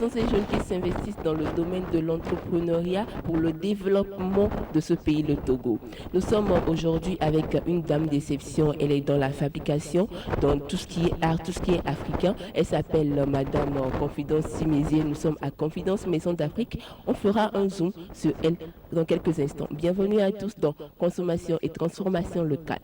sont ces jeunes qui s'investissent dans le domaine de l'entrepreneuriat pour le développement de ce pays, le Togo. Nous sommes aujourd'hui avec une dame d'exception. Elle est dans la fabrication, dans tout ce qui est art, tout ce qui est africain. Elle s'appelle Madame Confidence Simézié. Nous sommes à Confidence Maison d'Afrique. On fera un zoom sur elle dans quelques instants. Bienvenue à tous dans Consommation et Transformation locale.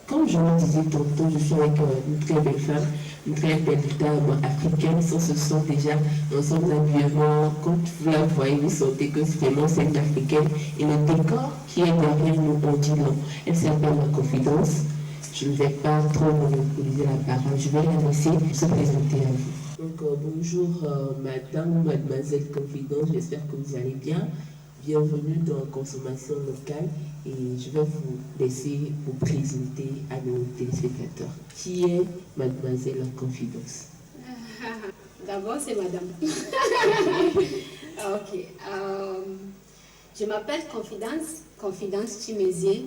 Comme je le disais tantôt, je suis avec une très belle femme, une très belle dame africaine. Sans ce sont déjà ensemble d'habillement. Quand vous la voyez, vous sentez que c'est vraiment cette africaine. Et le décor qui est derrière nous, on dit non. Elle s'appelle Ma Confidence. Je ne vais pas trop monopoliser la parole. Je vais la laisser se présenter à vous. Donc bonjour madame, mademoiselle Confidence. J'espère que vous allez bien. Bienvenue dans Consommation locale et je vais vous laisser vous présenter à nos téléspectateurs. Qui est Mademoiselle Confidence? D'abord, c'est madame. Ok. Je m'appelle Confidence Chimézié.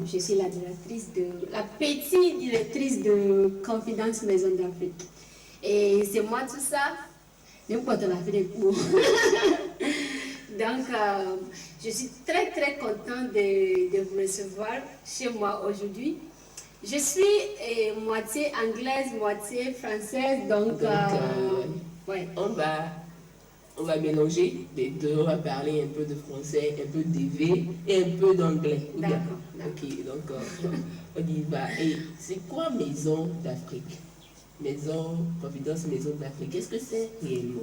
Je suis la petite directrice de Confidence Maison d'Afrique. Et c'est moi tout ça, même quand on a fait des cours. Donc, je suis très très contente de vous recevoir chez moi aujourd'hui. Je suis moitié anglaise, moitié française, donc ouais. On va mélanger les deux, on va parler un peu de français, un peu d'EV et un peu d'anglais. D'accord. Ok, donc on y va. Et c'est quoi Maison d'Afrique? Confidence Maison d'Afrique, qu'est-ce que c'est réellement?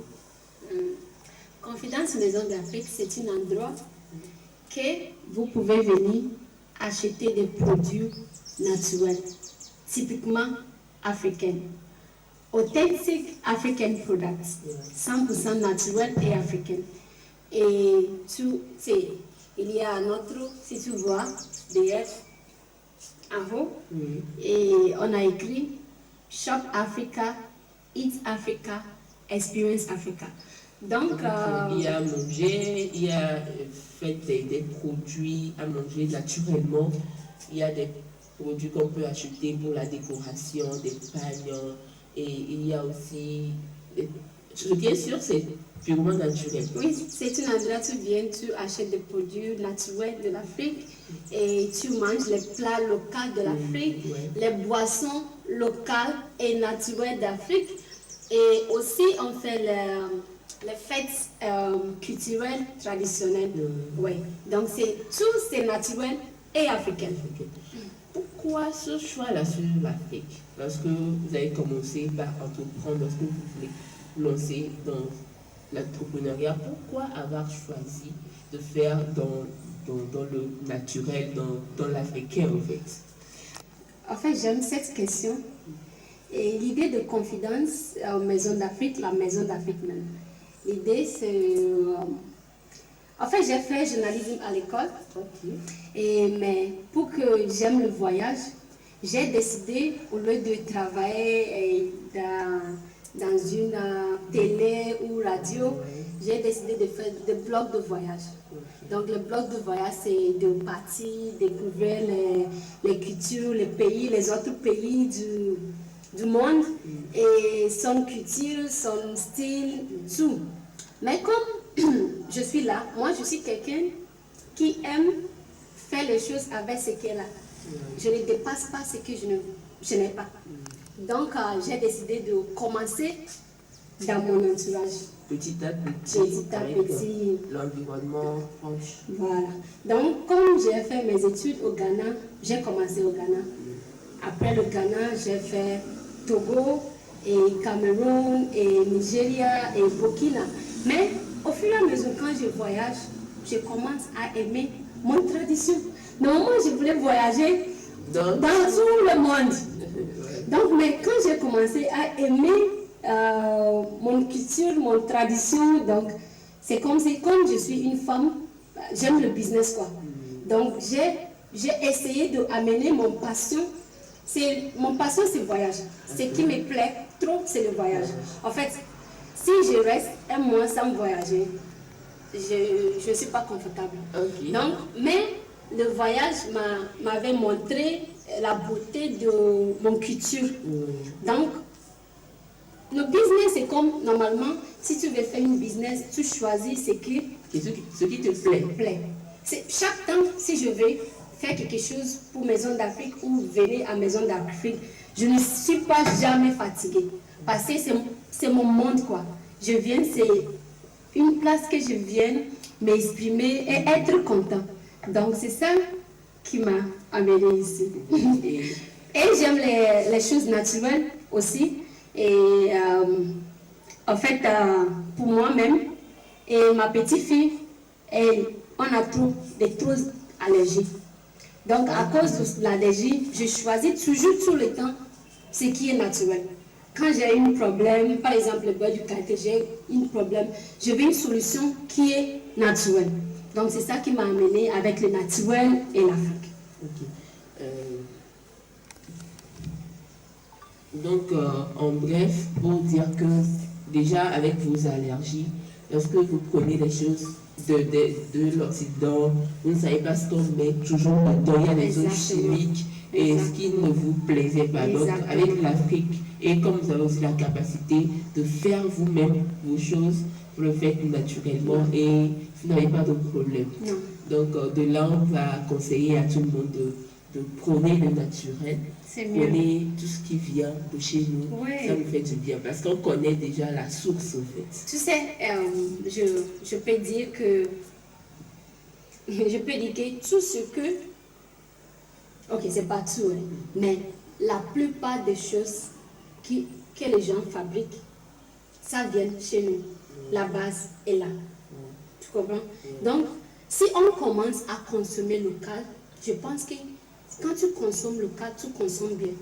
Confidence Maison d'Afrique, c'est un endroit que vous pouvez venir acheter des produits naturels, typiquement africains. Authentic African products, 100% naturels et africains. Et il y a notre, si tu vois, DF en haut, et on a écrit Shop Africa, Eat Africa, Experience Africa. Donc, il y a à manger, il y a fait des produits à manger naturellement, il y a des produits qu'on peut acheter pour la décoration, des pagnes, et il y a aussi, bien sûr, c'est purement naturel. Oui, c'est un endroit où tu viens, tu achètes des produits naturels de l'Afrique et tu manges les plats locaux de l'Afrique, les boissons locales et naturelles d'Afrique. Et aussi, on fait les fêtes culturelles traditionnelles. Ouais. Donc, c'est naturel et africain. Pourquoi ce choix-là sur l'Afrique? Lorsque vous avez commencé par entreprendre, lorsque vous voulez lancer dans l'entrepreneuriat, pourquoi avoir choisi de faire dans le naturel, dans l'africain en fait? En fait, j'aime cette question. Et l'idée de Confidence Maison d'Afrique, la Maison d'Afrique même. L'idée, c'est... En fait, j'ai fait journalisme à l'école. Mais pour que j'aime le voyage, j'ai décidé, au lieu de travailler dans une télé ou radio, j'ai décidé de faire des blogs de voyage. Donc, le blog de voyage, c'est de partir, découvrir les cultures, les pays, les autres pays du monde et son culture, son style, tout. Mais comme je suis là, moi je suis quelqu'un qui aime faire les choses avec ce qu'elle a. Je ne dépasse pas ce que je n'ai pas. Donc j'ai décidé de commencer dans mon entourage. Petit à petit. L'environnement proche. Voilà. Donc comme j'ai fait mes études au Ghana, j'ai commencé au Ghana. Après le Ghana, j'ai fait Togo et Cameroun et Nigeria et Burkina. Mais au fur et à mesure, quand je voyage, je commence à aimer mon tradition. Normalement, je voulais voyager dans tout le monde. Donc, mais quand j'ai commencé à aimer mon culture, mon tradition, donc c'est comme je suis une femme, j'aime le business quoi. Donc, j'ai essayé d'amener mon passion. Mon passion, c'est le voyage. Ce qui me plaît trop, c'est le voyage. En fait, si je reste un mois sans voyager, je ne suis pas confortable. Ok. Donc, mais le voyage m'avait montré la beauté de mon culture. Donc, le business, c'est comme, normalement, si tu veux faire une business, tu choisis ce qui Ce qui te plaît. Chaque temps, si je vais faire quelque chose pour Maison d'Afrique ou venir à Maison d'Afrique, je ne suis pas jamais fatiguée. Parce que c'est mon monde, quoi. Je viens, c'est une place que je viens m'exprimer et être content. Donc, c'est ça qui m'a amenée ici. Et j'aime les choses naturelles aussi. Et en fait, pour moi-même et ma petite fille, on a trop d'allergies. Donc, à cause de l'allergie, je choisis toujours tout le temps ce qui est naturel. Quand j'ai un problème, par exemple le beurre du karité, j'ai un problème, je veux une solution qui est naturelle. Donc, c'est ça qui m'a amené avec le naturel et l'Afrique. Ok. Donc, en bref, pour dire que déjà avec vos allergies, lorsque vous prenez des choses de l'Occident, vous ne savez pas ce qu'on met toujours là-dedans, il y a des choses chimiques et ce qui ne vous plaisait pas. Donc, avec l'Afrique, et comme vous avez aussi la capacité de faire vous-même vos choses, vous le faites naturellement et vous n'avez pas de problème. Non. Donc, de là, on va conseiller à tout le monde de prôner le naturel, prôner tout ce qui vient de chez nous, ça nous fait du bien parce qu'on connaît déjà la source en fait. Tu sais, je peux dire que tout ce que, ok, c'est pas tout, hein, mais la plupart des choses que les gens fabriquent, ça vient chez nous. La base est là. Tu comprends? Donc, si on commence à consommer local, je pense que quand tu consommes local, tu consommes bien.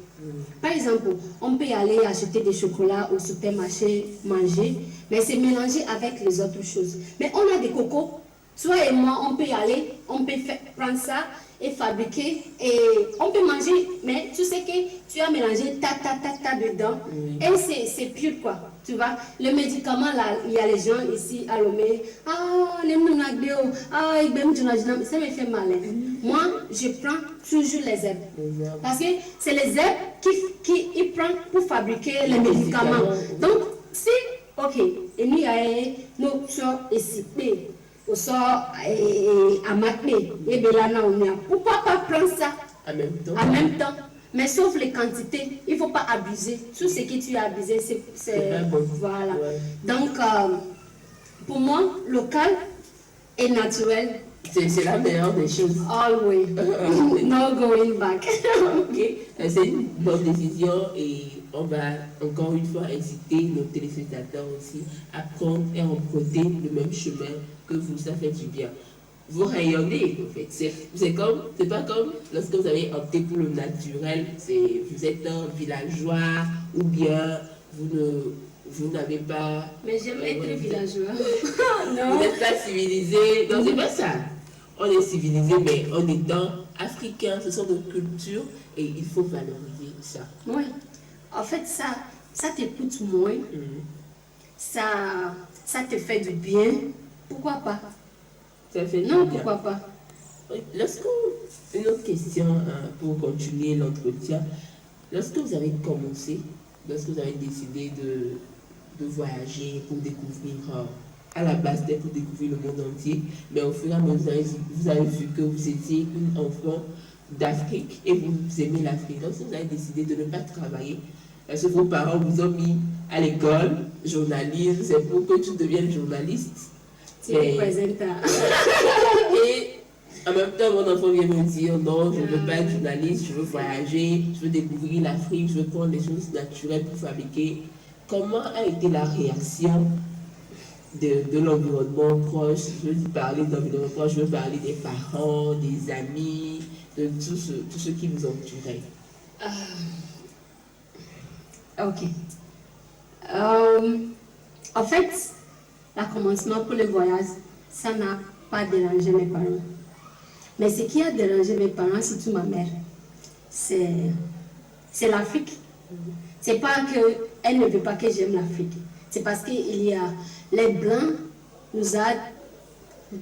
Par exemple, on peut aller acheter des chocolats au supermarché, manger, mais c'est mélangé avec les autres choses. Mais on a des cocos, toi et moi, on peut y aller, on peut prendre ça et fabriquer, et on peut manger, mais tu sais que tu as mélangé ta dedans, et c'est pur quoi. Tu vois, le médicament là, il y a les gens ici à Lomé, ça me fait mal. Moi, je prends toujours les herbes. Parce que c'est les herbes qui prennent pour fabriquer les médicaments. Donc, si, ok, et nous, nous sommes ici, au sort à Matmé, et Belana, pourquoi pas prendre ça en même temps? Mais sauf les quantités, il ne faut pas abuser. Tout ce que tu as abusé, c'est bon. Voilà. Ouais. Donc, pour moi, local et naturel, c'est la meilleure des choses. Always. No going back. Ok, c'est une bonne décision et on va encore une fois inciter nos téléspectateurs aussi à prendre et emprunter le même chemin que vous, ça fait du bien. Vous rayonnez en fait. C'est pas comme lorsque vous avez opté pour le naturel, vous êtes un villageois ou bien vous n'avez pas. Mais j'aime être villageois. Non. Vous n'êtes pas civilisé. Donc c'est pas ça. On est civilisé, mais en étant africain, ce sont nos cultures et il faut valoriser ça. Oui. En fait, ça t'écoute moins. Ça te fait du bien. Pourquoi pas? Non, pourquoi pas? Une autre question pour continuer l'entretien. Lorsque vous avez commencé, lorsque vous avez décidé de voyager pour découvrir, à la base c'était pour découvrir le monde entier, mais au fur et à mesure, vous avez vu que vous étiez une enfant d'Afrique et vous aimez l'Afrique. Lorsque vous avez décidé de ne pas travailler, parce que vos parents vous ont mis à l'école, journalisme, c'est pour que tu deviennes journaliste. Et en même temps, mon enfant vient me dire non, je ne veux pas être journaliste, je veux voyager, je veux découvrir l'Afrique, je veux prendre des choses naturelles pour fabriquer. Comment a été la réaction de l'environnement proche? Je veux parler d'environnement proche, je veux parler des parents, des amis, de tous ceux qui vous entouraient. Ok. En fait, le commencement pour le voyage, ça n'a pas dérangé mes parents. Mais ce qui a dérangé mes parents, surtout ma mère, c'est l'Afrique. C'est pas qu'elle ne veut pas que j'aime l'Afrique. C'est parce qu'il y a les blancs nous a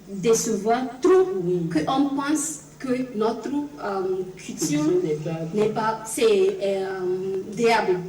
décevoir trop qu'on pense que notre culture n'est pas, c'est diable.